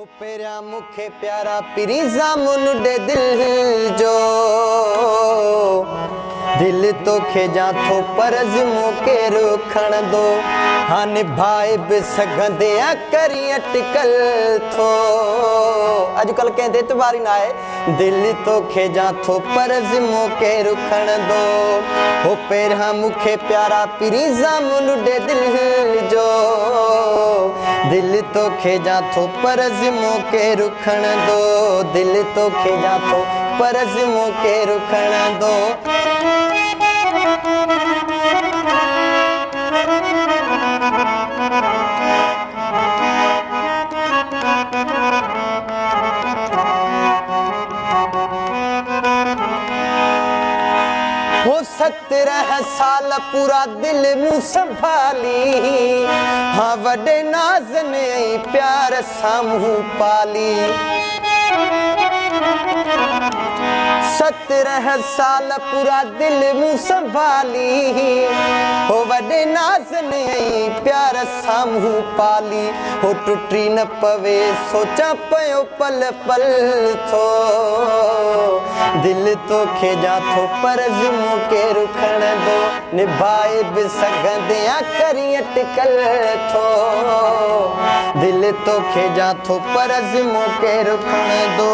हो पेरा मुखे प्यारा पिरीजा मुनुडे दिल जो दिल तो खेजा थो परज मुके रुखण दो हाँ निभाए भी सघंदे करी अटकल थो अजकल कहते तुम्हारी ना है दिल तो खेजा थो परज मुके रुखण दो हो पेरा मुखे प्यारा पिरीजा मुनुडे दिल जो दिल तो खेजा थो परज मुके रुखण दो दिल तो खेजा थो परज मुके रुखण दो हो 17 साल पूरा दिल मुँह संभाली हाँ वडे नाज ने प्यार सामू पाली 17 साल पूरा दिल मुँह संभाली हो वडे नाज ने प्यार सामू पाली हो टुटी न पवे सोचा पयो पल पल थो दिल तो खेजा थो परज मुके रुखण दो निभाए भी सघंदे करी अटकल थो दिल तो खेजा थो परज मुके रुखण दो